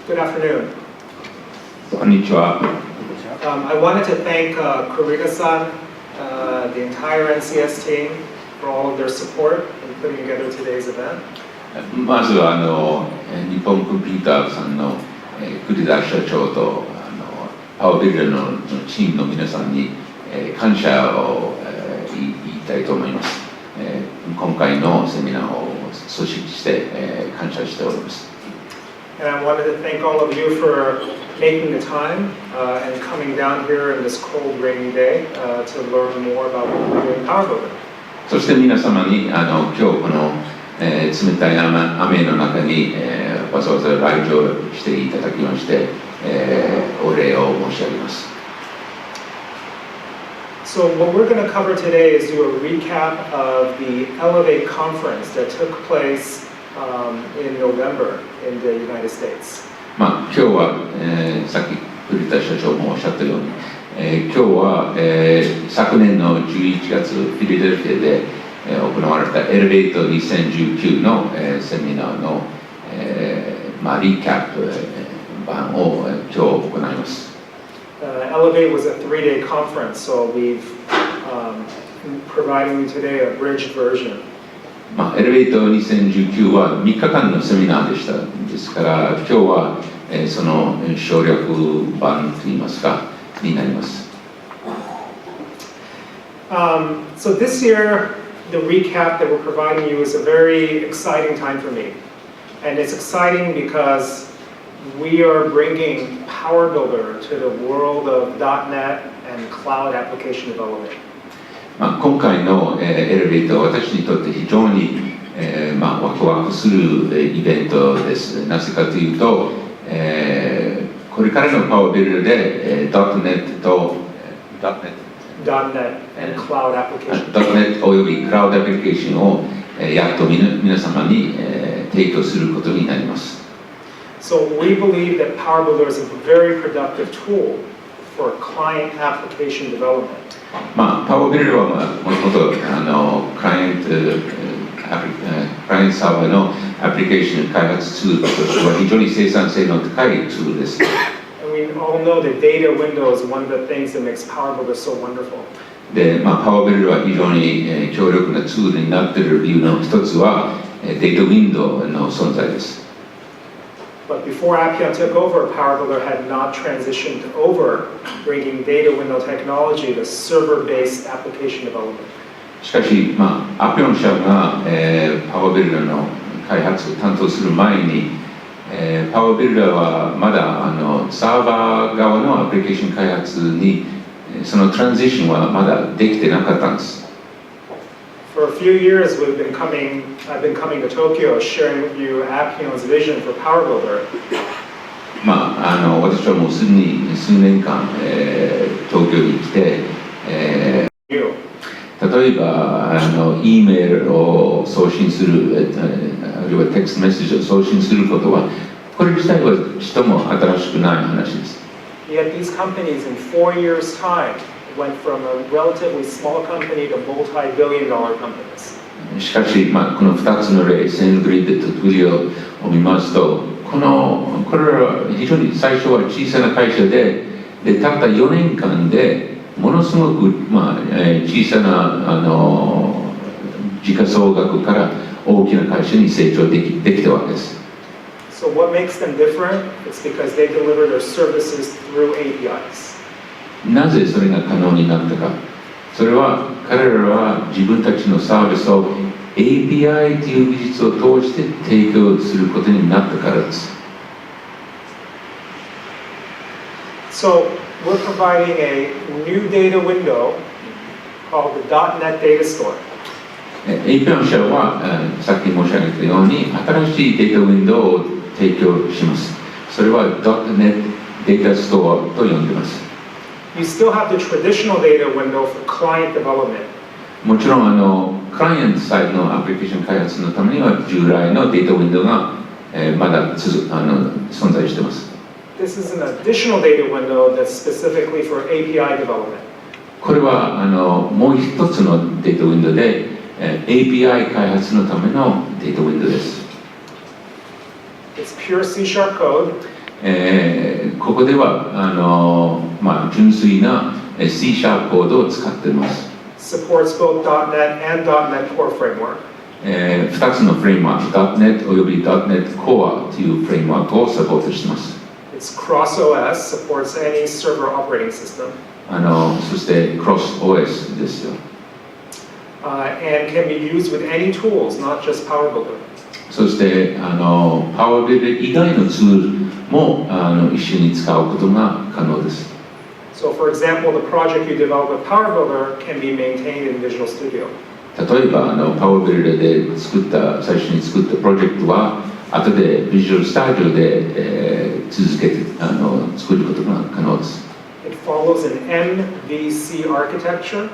Good afternoon. こんにちは。I wanted to thank Karina-san, the entire NCS team, for all of their support in putting together today's event. まずは日本コンピューターさんの栗田社長とPowerBuilderのチームの皆さんに感謝を言いたいと思います。今回のセミナーを組織して感謝しております。And I wanted to thank all of you for making the time and coming down here in this cold, rainy day to learn more about what we're doing in PowerBuilder. そして皆様に今日この冷たい雨の中にわざわざ来場していただきましてお礼を申し上げます。So what we're going to cover today is do a recap of the Elevate conference that took place in November in the United States. 今日は、さっき栗田社長もおっしゃったように、今日は、昨年の11月フィラデルフィアで、行われたエレベート2019の、セミナーの、リキャップ版を、今日行います。Elevate was a 3-day conference, so we've providing you today a abridged version. エレベート2019は3日間のセミナーでした。ですから今日は、その省略版といいますかになります。So this year, the recap that we're providing you is a very exciting time for me, and it's exciting because we are bringing PowerBuilder to the world of .NET and cloud application development. 今回のエレベートは私にとって非常にワクワクするイベントです。なぜかというと、これからのPowerBuilderで.NET と.NET and cloud application. .NET およびクラウドアプリケーションをやっと皆様に提供することになります。So we believe that PowerBuilder is a very productive tool for client application development. PowerBuilder はもともとクライアントサーバーのアプリケーション開発ツールとしては非常に生産性の高いツールです。And we all know that data window is one of the things that makes PowerBuilder so wonderful. で、PowerBuilder は非常に強力なツールになっている理由の一つはデータウィンドウの存在です。But before Appeon took over, PowerBuilder had not transitioned over bringing data window technology to server-based application development. しかし、Appeon 社が、PowerBuilder の開発を担当する前に、PowerBuilder はまだサーバー側のアプリケーション開発にそのトランジションはまだできてなかったんです。For a few years, I've been coming to Tokyo, sharing with you Appion's vision for PowerBuilder. 私はもうすでに数年間、東京に来て、例えばEメールを送信する、あるいはテクストメッセージを送信することは、これ自体はちとも新しくない話です。Yet these companies in 4 years' time went from a relatively small company to multi-billion-dollar companies. しかし、この2つの例、セングリッドとトゥリオを見ますと、これらは非常に最初は小さな会社で、たった4年間でものすごく、小さな時価総額から大きな会社に成長できたわけです。So what makes them different? It's because they deliver their services through APIs. なぜそれが可能になったか。それは彼らは自分たちのサービスを API という技術を通して提供することになったからです。So we're providing a new data window called the .NET DataStore. Appeon 社はさっき申し上げたように新しいデータウィンドウを提供します。それは .NET DataStore と呼んでいます。You still have the traditional data window for client development. もちろんクライアントサイドのアプリケーション開発のためには従来のデータウィンドウがまだ存在しています。This is an additional data window that's specifically for API development. これはもう一つのデータウィンドウで API 開発のためのデータウィンドウです。It's pure C# code. ここでは純粋な C シャープコードを使っています。Supports both .NET and .NET Core framework. 2つのフレームワーク、.NET および .NET Core というフレームワークをサポートしています。It's cross-OS, supports any server operating system. そして Cross-OS ですよ。And can be used with any tools, not just PowerBuilder. そしてPowerBuilder 以外のツールも一緒に使うことが可能です。So for example, the project you develop with PowerBuilder can be maintained in Visual Studio. 例えばPowerBuilder で最初に作ったプロジェクトは後で Visual Studio で、続けて作ることが可能です。It follows an MVC architecture.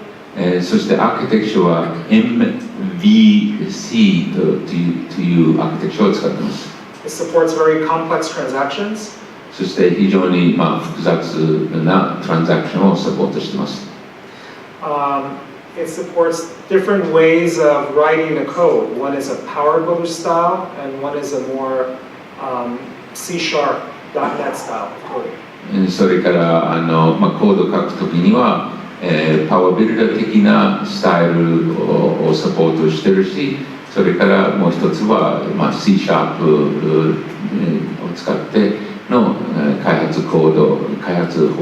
そしてアーキテクチャは MVC というアーキテクチャを使っています。It supports very complex transactions. そして非常に複雑なトランザクションをサポートしています。It supports different ways of writing the code. One is a PowerBuilder style, and one is a more C#, .NET style coding. それからコードを書くときには、PowerBuilder 的なスタイルをサポートしているし、それからもう一つは、C# を使っての開発方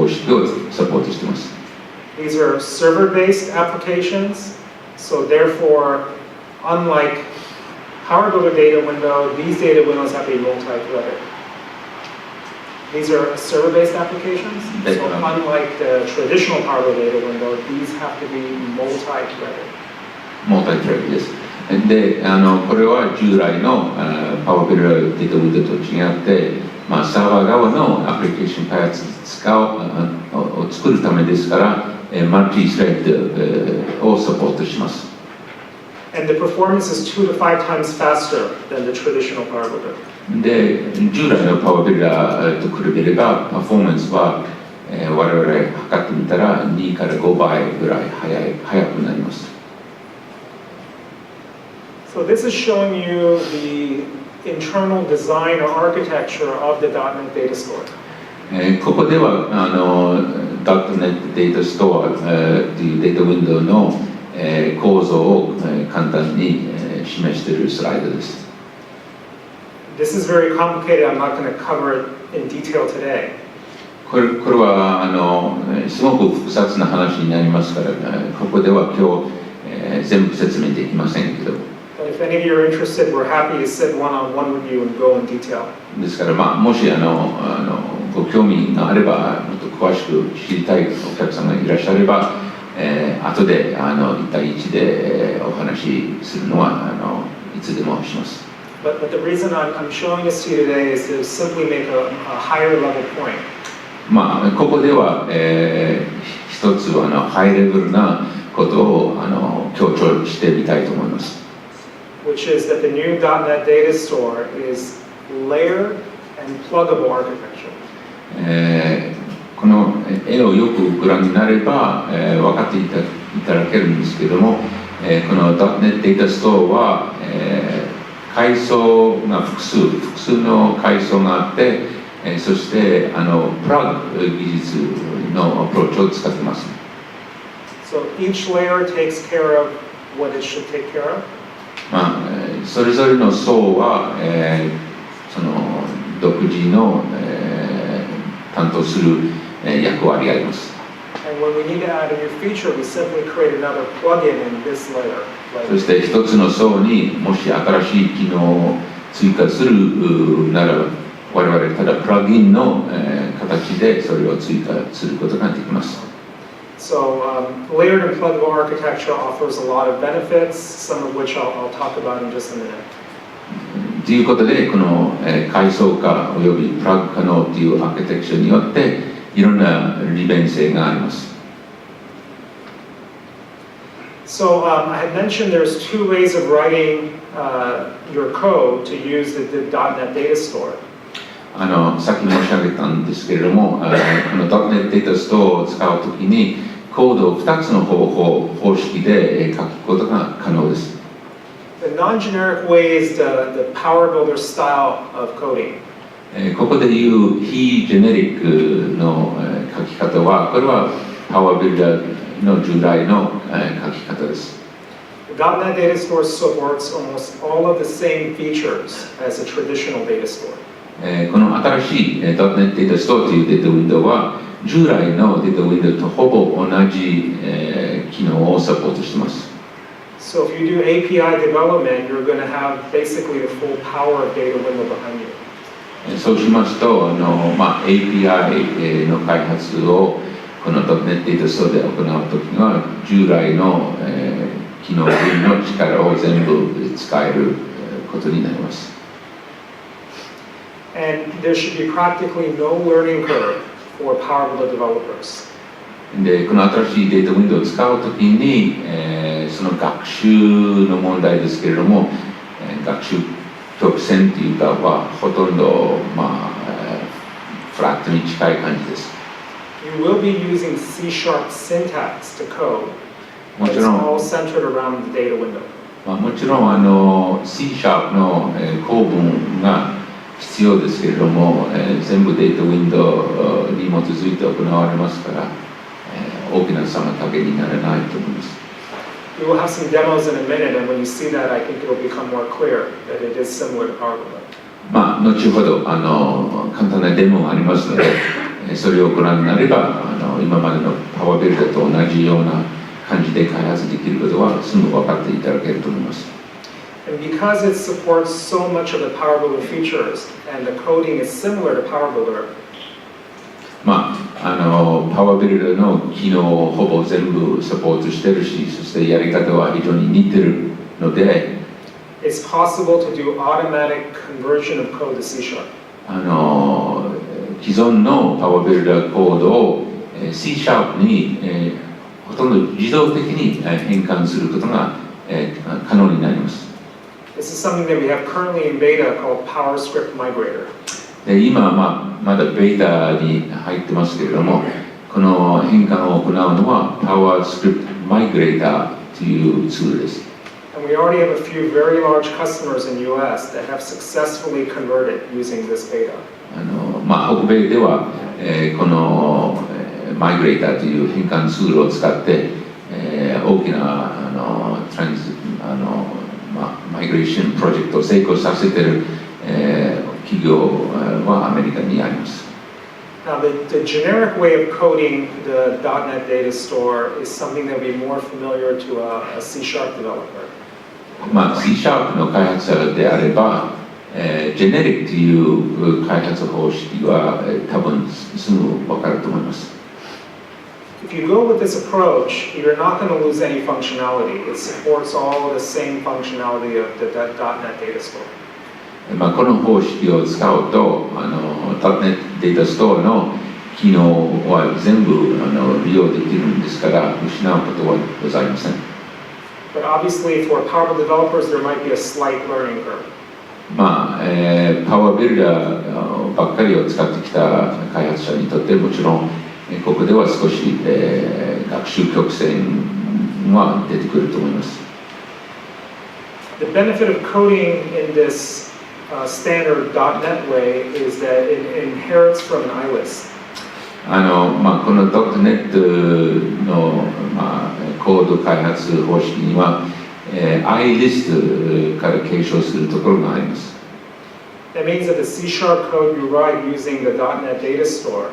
式をサポートしています。These are server-based applications, so therefore, unlike PowerBuilder data window, these data windows have to be multi-threaded. These are server-based applications, so unlike the traditional PowerBuilder data window, these have to be multi-threaded. Multi-threaded です。で、これは従来のPowerBuilderデータウィンドウと違って、サーバー側のアプリケーション開発を作るためですから、マルチスレッドをサポートします。And the performance is 2 to 5 times faster than the traditional PowerBuilder. で、従来のPowerBuilderと比べれば、パフォーマンスは、我々測ってみたら2から5倍ぐらい速くなります。So this is showing you the internal design or architecture of the .NET DataStore. ここでは.NET DataStore というデータウィンドウの構造を簡単に示しているスライドです。This is very complicated. I'm not going to cover it in detail today. これはすごく複雑な話になりますから、ここでは今日、全部説明できませんけど。But if any of you are interested, we're happy to sit one-on-one with you and go in detail. ですからもしご興味があれば、もっと詳しく知りたいお客様がいらっしゃれば、後で1対1でお話しするのはいつでもします。But the reason I'm showing this to you today is to simply make a higher level point. ここでは、一つハイレベルなことを強調してみたいと思います。Which is that the new .NET DataStore is layered and pluggable architecture. この絵をよくご覧になれば、分かっていただけるんですけれども、この .NET DataStore は、階層が複数の階層があって、そしてプラグ技術のアプローチを使っています。So each layer takes care of what it should take care of. それぞれの層は、その独自の、担当する、役割があります。And when we need to add a new feature, we simply create another plugin in this layer. そして一つの層にもし新しい機能を追加するなら我々ただプラグインの、形でそれを追加することができます。So layered and pluggable architecture offers a lot of benefits, some of which I'll talk about in just a minute. ということで、この階層化およびプラグ可能というアーキテクチャによっていろんな利便性があります。So I had mentioned there's two ways of writing your code to use the .NET DataStore. さっき申し上げたんですけれども、この .NET DataStore を使うときにコードを2つの方式で書くことが可能です。The non-generic way is the PowerBuilder style of coding. ここでいう非ジェネリックの書き方は、これは PowerBuilder の従来の書き方です。.NET DataStore supports almost all of the same features as a traditional data store. この新しい .NET DataStore というデータウィンドウは、従来のデータウィンドウとほぼ同じ機能をサポートしています。So if you do API development, you're going to have basically the full power of data window behind you. そうしますと、API の開発をこの .NET DataStore で行うときには、従来の機能群の力を全部使えることになります。And there should be practically no learning curve for PowerBuilder developers. で、この新しいデータウィンドウを使うときに、その学習の問題ですけれども、学習曲線というかはほとんど、フラットに近い感じです。You will be using C# syntax to code, but it's all centered around the data window. もちろんC# の構文が必要ですけれども、全部データウィンドウに基づいて行われますから、大きな妨げにならないと思います。We will have some demos in a minute, and when you see that, I think it will become more clear that it is similar to PowerBuilder. 後ほど簡単なデモがありますので、それをご覧になれば今までの PowerBuilder と同じような感じで開発できることはすぐ分かっていただけると思います。And because it supports so much of the PowerBuilder features, and the coding is similar to PowerBuilder, PowerBuilder の機能をほぼ全部サポートしているし、そしてやり方は非常に似ているので、it's possible to do automatic conversion of code to C#. 既存の PowerBuilder コードを C# に、ほとんど自動的に変換することが、可能になります。This is something that we have currently in beta called PowerScript Migrator. で今はまだベータに入ってますけれども、この変換を行うのは PowerScript Migrator というツールです。And we already have a few very large customers in the US that have successfully converted using this beta. 北米では、このマイグレーターという変換ツールを使って、大きなマイグレーションプロジェクトを成功させている、企業はアメリカにあります。Now, the generic way of coding the .NET DataStore is something that would be more familiar to a C# developer. C# の開発者であれば、ジェネリックという開発方式は多分すぐ分かると思います。If you go with this approach, you're not going to lose any functionality. It supports all the same functionality of the .NET DataStore. この方式を使うと、.NET DataStore の機能は全部利用できるんですから、失うことはございません。But obviously, for PowerBuilder developers, there might be a slight learning curve. PowerBuilder ばっかりを使ってきた開発者にとってもちろん、ここでは少し、学習曲線は出てくると思います。The benefit of coding in this standard .NET way is that it inherits from an ILIS. この .NET の、コード開発方式には、ILIS から継承するところがあります。That means that the C# code you write using the .NET DataStore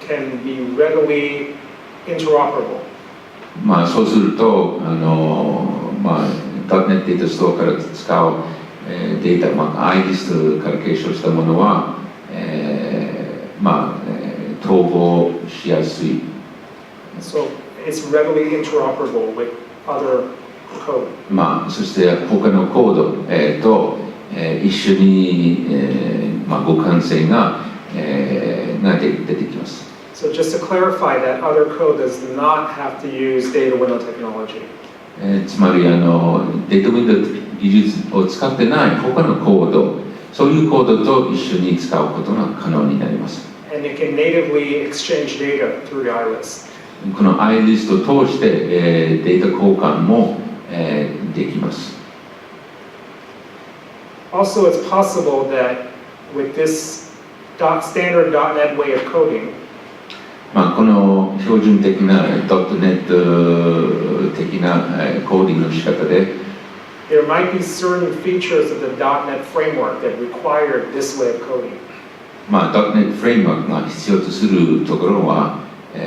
can be readily interoperable. そうすると、.NET DataStore から使うデータ、ILIS から継承したものは、統合しやすい。So it's readily interoperable with other code. そして他のコード、と、一緒に、互換性が、出てきます。So just to clarify that other code does not have to use data window technology. つまりデータウィンドウ技術を使ってない他のコード、そういうコードと一緒に使うことが可能になります。And it can natively exchange data through the ILIS. この ILIS を通して、データ交換も、できます。Also, it's possible that with this standard .NET way of coding, この標準的な .NET 的なコーディングの仕方で、there might be certain features of the .NET framework that require this way of coding. .NET フレームワークが必要とするところは、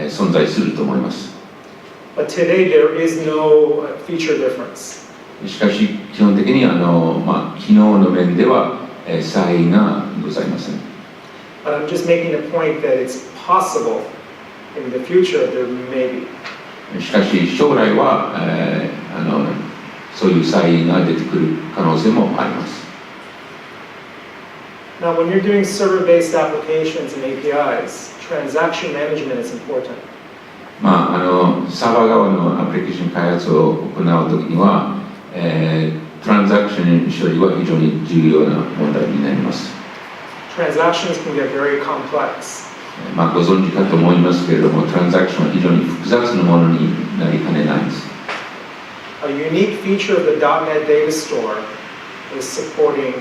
存在すると思います。But today there is no feature difference. しかし基本的に機能の面では、差異がございません。But I'm just making the point that it's possible in the future there may be. しかし将来は、そういう差異が出てくる可能性もあります。Now, when you're doing server-based applications and APIs, transaction management is important. サーバー側のアプリケーション開発を行うときには、トランザクション処理は非常に重要な問題になります。Transactions can get very complex. ご存知かと思いますけれども、トランザクションは非常に複雑なものになりかねないです。A unique feature of the .NET DataStore is supporting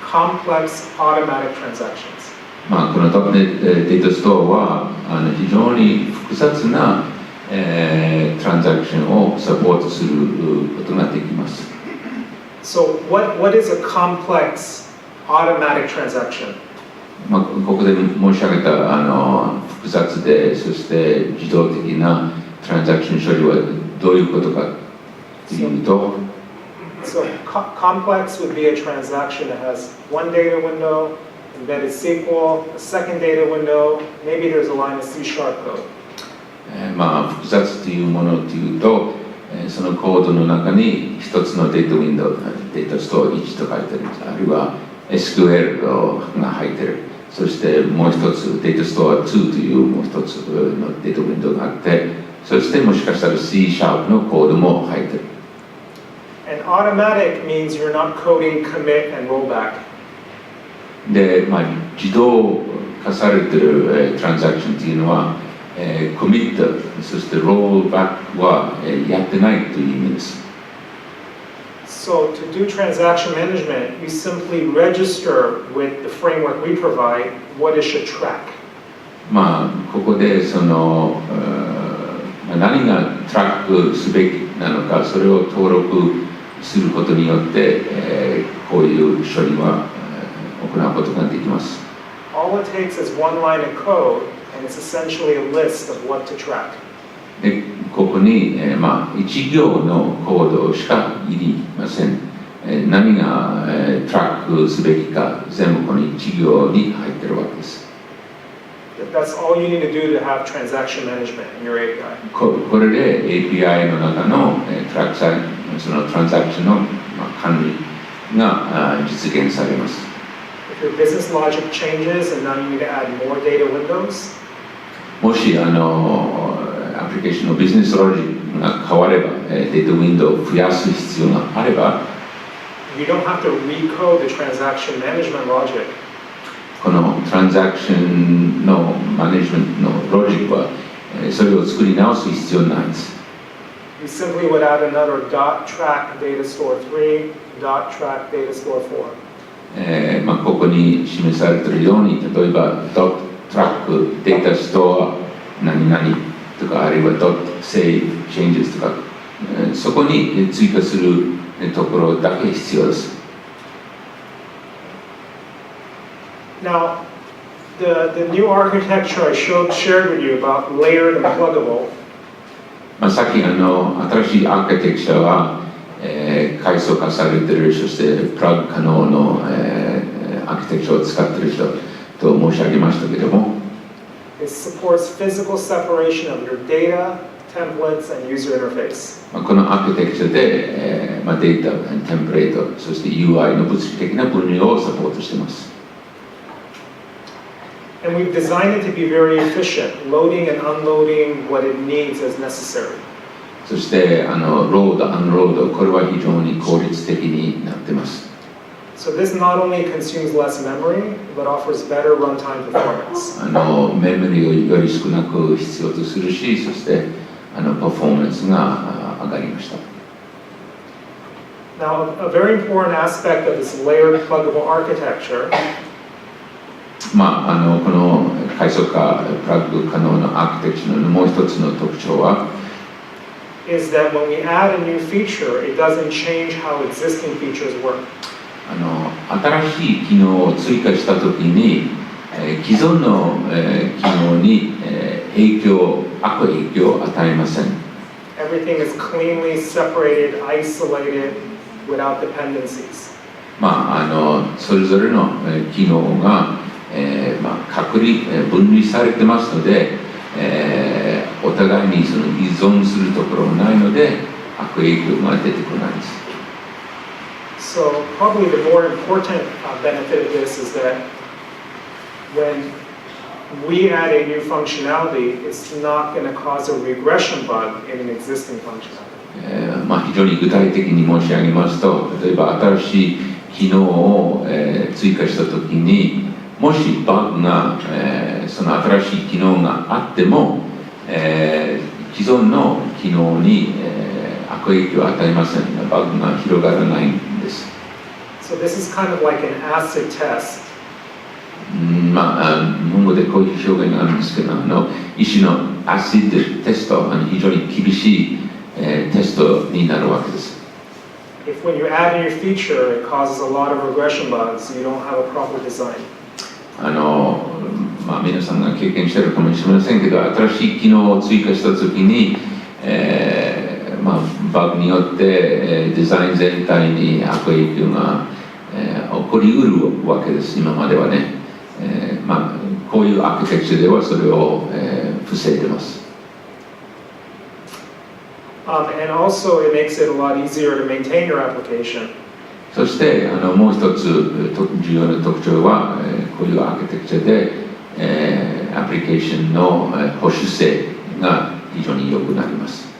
complex automatic transactions. この .NET DataStore は非常に複雑な、トランザクションをサポートすることができます。So what is a complex automatic transaction? ここで申し上げた複雑でそして自動的なトランザクション処理はどういうことかというと、So complex would be a transaction that has one data window, embedded SQL, a second data window, maybe there's a line of C# code. 複雑というものというと、そのコードの中に一つのデータウィンドウ、データストーリージと書いてある、あるいは SQL が入っている。そしてもう一つ、データストア2というもう一つのデータウィンドウがあって、そしてもしかしたら C# のコードも入っている。And automatic means you're not coding commit and rollback. で、自動化されているトランザクションというのは、コミット、そしてロールバックはやってないという意味です。So to do transaction management, you simply register with the framework we provide what it should track. ここで何がトラックすべきなのか、それを登録することによって、こういう処理は行うことができます。All it takes is one line of code, and it's essentially a list of what to track. でここに、1行のコードしかいりません。何が、トラックすべきか、全部この1行に入っているわけです。That's all you need to do to have transaction management in your API. これで API の中のそのトランザクションの管理が実現されます。If your business logic changes and now you need to add more data windows, もしアプリケーションのビジネスロジックが変われば、データウィンドウを増やす必要があれば、you don't have to recode the transaction management logic. このトランザクションのマネジメントのロジックは、それを作り直す必要ないです。You simply would add another .track datastore 3, .track datastore 4. ここに示されているように、例えば .track datastore 何々とか、あるいは .save changes とか、そこに追加するところだけ必要です。Now, the new architecture I shared with you about layered and pluggable. さっき新しいアーキテクチャは、階層化されている、そしてプラグ可能の、アーキテクチャを使っている人と申し上げましたけれども、It supports physical separation of your data, templates, and user interface. このアーキテクチャで、データ、テンプレート、そして UI の物理的な分離をサポートしています。And we've designed it to be very efficient, loading and unloading what it needs as necessary. そしてロード、アンロード、これは非常に効率的になっています。So this not only consumes less memory, but offers better runtime performance. メモリをより少なく必要とするし、そしてパフォーマンスが上がりました。Now, a very important aspect of this layered pluggable architecture この階層化プラグ可能なアーキテクチャのもう一つの特徴は、is that when we add a new feature, it doesn't change how existing features work. 新しい機能を追加したときに、既存の、機能に、悪影響を与えません。Everything is cleanly separated, isolated, without dependencies. それぞれの、機能が、分離されてますので、お互いにその依存するところがないので、悪影響が出てこないです。So probably the more important benefit of this is that when we add a new functionality, it's not going to cause a regression bug in an existing functionality. 非常に具体的に申し上げますと、例えば新しい機能を、追加したときに、もしバグが、その新しい機能があっても、既存の機能に、悪影響を与えません。バグが広がらないんです。So this is kind of like an acid test. 日本語でこういう表現があるんですけど、一種のアシッドテスト、非常に厳しい、テストになるわけです。If when you add a new feature, it causes a lot of regression bugs, you don't have a proper design. 皆さんが経験しているかもしれませんけど、新しい機能を追加したときに、バグによって、デザイン全体に悪影響が、起こりうるわけです、今まではね。こういうアーキテクチャではそれを、防いでいます。And also it makes it a lot easier to maintain your application. そしてもう一つ重要な特徴は、こういうアーキテクチャで、アプリケーションの保守性が非常に良くなります。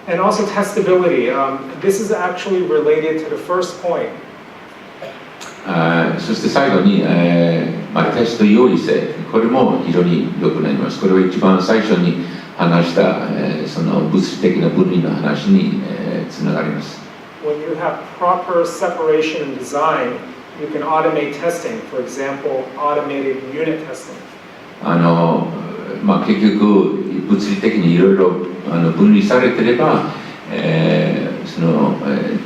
And also testability. This is actually related to the first point. そして最後に、テスト優位性、これも非常に良くなります。これは一番最初に話した、その物理的な分離の話に、つながります。When you have proper separation and design, you can automate testing. For example, automated unit testing. 結局物理的にいろいろ分離されてれば、その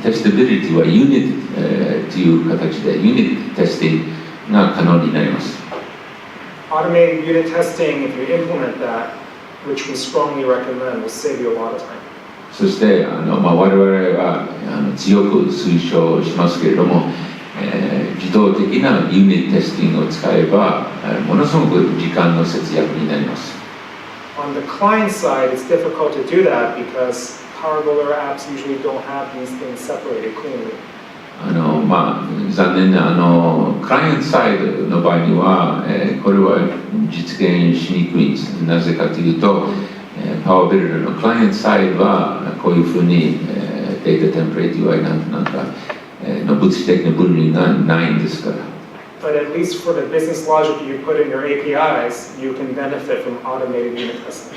テスタビリティはユニット、という形でユニットテスティングが可能になります。Automated unit testing, if you implement that, which we strongly recommend, will save you a lot of time. そして我々は強く推奨しますけれども、自動的なユニットテスティングを使えば、ものすごく時間の節約になります。On the client side, it's difficult to do that because PowerBuilder apps usually don't have these things separated cleanly. 残念なクライアントサイドの場合には、これは実現しにくいんです。なぜかというと、PowerBuilder のクライアントサイドはこういうふうに、データテンプレート以外なんかの物理的な分離がないんですから。But at least for the business logic you put in your APIs, you can benefit from automated unit testing.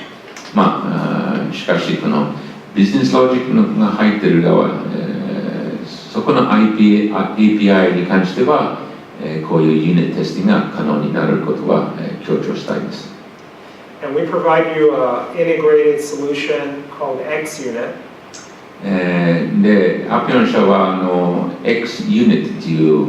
しかしこのビジネスロジックが入っている側、そこの API に関しては、こういうユニットテスティングが可能になることは、強調したいです。And we provide you an integrated solution called XUnit. で、Appeon 社はXUnit という、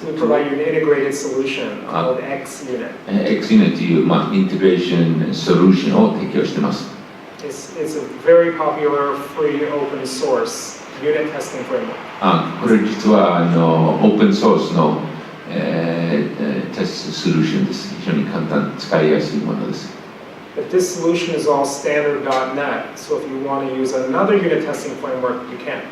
We provide you an integrated solution called XUnit. XUnit という、インテグレーションソリューションを提供しています。It's a very popular free open source unit testing framework. これ実はオープンソースの、テストソリューションです。非常に簡単、使いやすいものです。But this solution is all standard.NET, so if you want to use another unit testing framework, you can.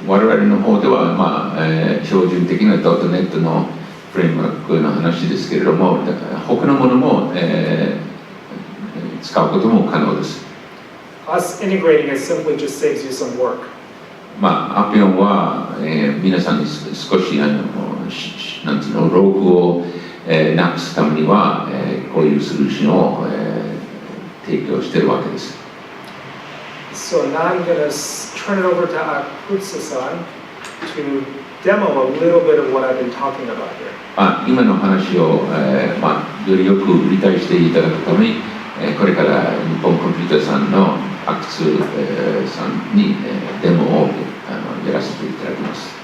我々の方では、標準的な .NET のフレームワークの話ですけれども、他のものも、使うことも可能です。Us integrating it simply just saves you some work. Appeon は、皆さんに少しなんていうの、ローグを、なくすためには、こういうソリューションを、提供しているわけです。So now I'm going to turn it over to Akutsu-san to demo a little bit of what I've been talking about here. 今の話を、よりよく理解していただくために、これから日本コンピュータさんの阿久津、さんに、デモをやらせていただきます。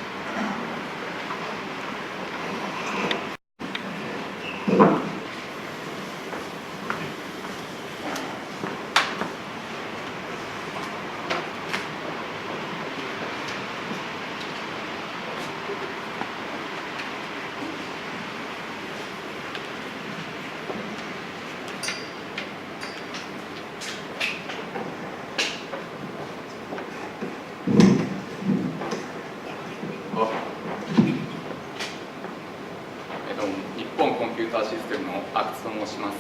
日本コンピュータシステムの阿久津と申します。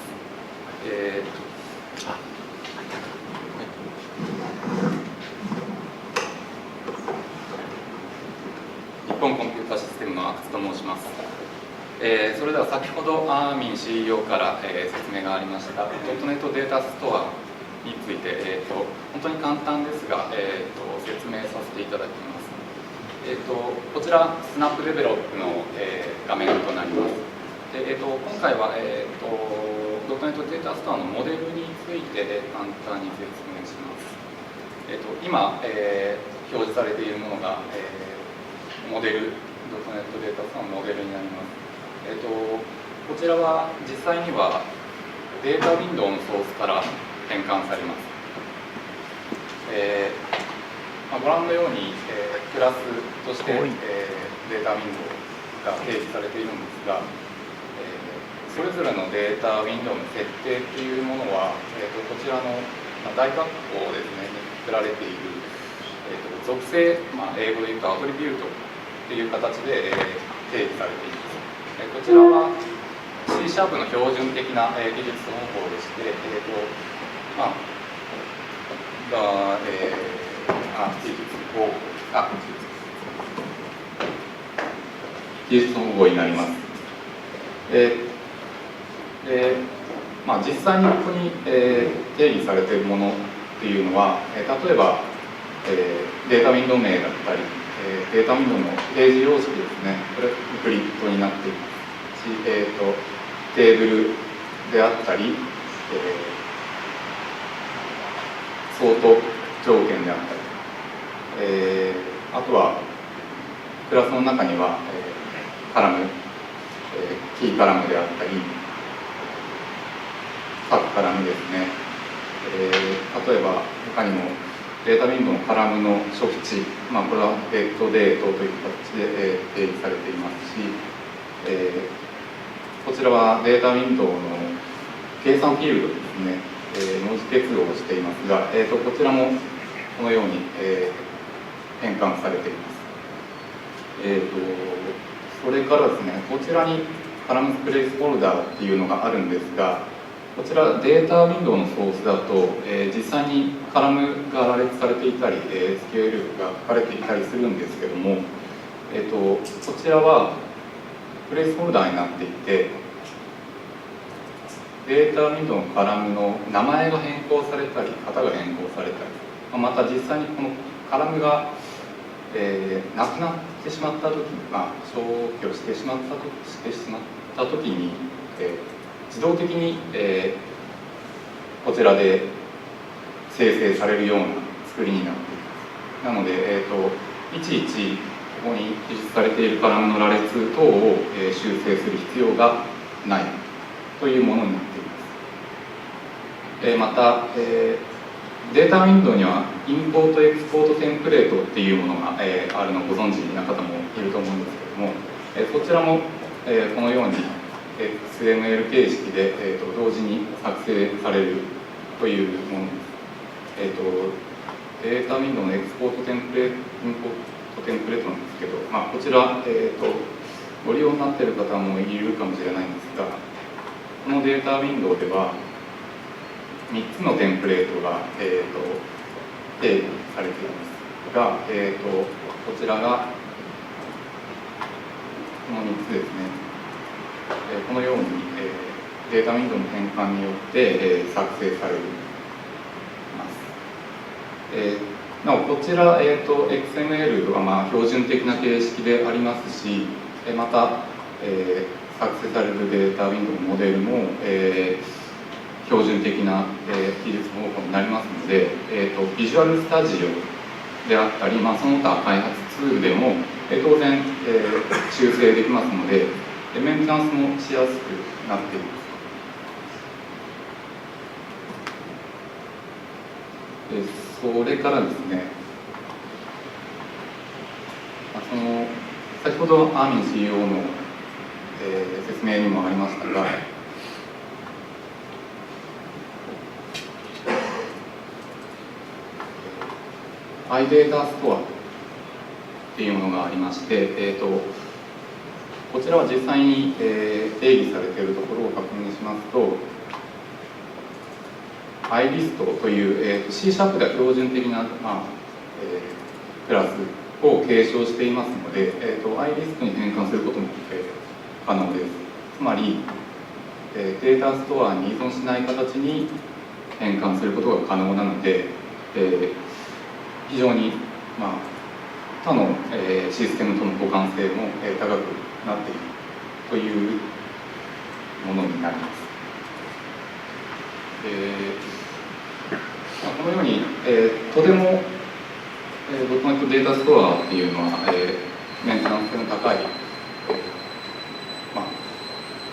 日本コンピュータシステムの阿久津と申します。それでは先ほどアーミン CEO から、説明がありました.NET データストアについて、本当に簡単ですが、説明させていただきます。こちらスナップデベロップの、画面となります。で今回は、.NET データストアのモデルについて、簡単に説明します。今、表示されているものが、モデル .NET データストアのモデルになります。こちらは実際にはデータウィンドウのソースから変換されます。ご覧のように、クラスとして、データウィンドウが定義されているんですが、それぞれのデータウィンドウの設定というものは、こちらの大括弧ですね、に作られている、属性、英語で言うとアトリビュートという形で、定義されています。こちらは C# の標準的な、技術方法でして、技術統合になります。実際にここに、定義されているものっていうのは、例えば、データウィンドウ名だったり、データウィンドウのページ様式ですね、これグリッドになっていますし、テーブルであったり、相当条件であったり、あとはクラスの中には、カラム、キーカラムであったり、各カラムですね、例えば他にもデータウィンドウのカラムの初期値、これはデートという形で、定義されていますし、こちらはデータウィンドウの計算フィールドですね、文字結合をしていますが、こちらもこのように、変換されています。それからですね、こちらにカラムプレイスホルダーっていうのがあるんですが、こちらデータウィンドウのソースだと、実際にカラムが羅列されていたり、SQL が書かれていたりするんですけども、こちらはプレイスホルダーになっていて、データウィンドウのカラムの名前が変更されたり、型が変更されたり、また実際にこのカラムが、なくなってしまったときに、消去してしまったときに、自動的に、こちらで生成されるような作りになっています。なので、いちいちここに記述されているカラムの羅列等を、修正する必要がないというものになっています。また、データウィンドウにはインポートエクスポートテンプレートっていうものが、あるのをご存知な方もいると思うんですけども、そちらも、このようにXML 形式で、同時に作成されるというものです。データウィンドウのエクスポートテンプレート、インポートテンプレートなんですけど、こちら、ご利用になっている方もいるかもしれないんですが、このデータウィンドウでは3つのテンプレートが、定義されていますが、こちらがこの3つですね。このように、データウィンドウの変換によって、作成されます。なおこちら、XML は標準的な形式でありますし、また、作成されるデータウィンドウのモデルも、標準的な、技術方法になりますので、ビジュアルスタジオであったり、その他開発ツールでも、当然、修正できますので、メンテナンスもしやすくなっています。それからですね、先ほどアーミン CEO の、説明にもありましたが、iDataStore っていうものがありまして、こちらは実際に、定義されているところを確認しますと、iList という、C# では標準的な、クラスを継承していますので、iList に変換することも、可能です。つまり、データストアに依存しない形に変換することが可能なので、非常に、他の、システムとの互換性も、高くなっているというものになります。このように、とても、ドットネットデータストアっていうのは、メンテナンス性の高い、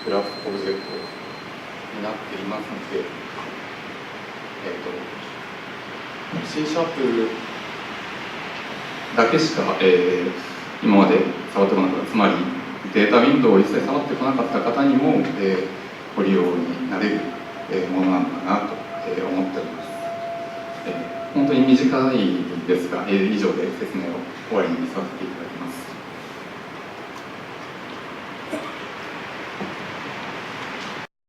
グラフオブジェクトになっていますので、C# だけしか、今まで触ってこなかった、つまりデータウィンドウを一切触ってこなかった方にも、ご利用になれる、ものなのかなと、思っております。本当に短いですが、以上で説明を終わりにさせていただきます。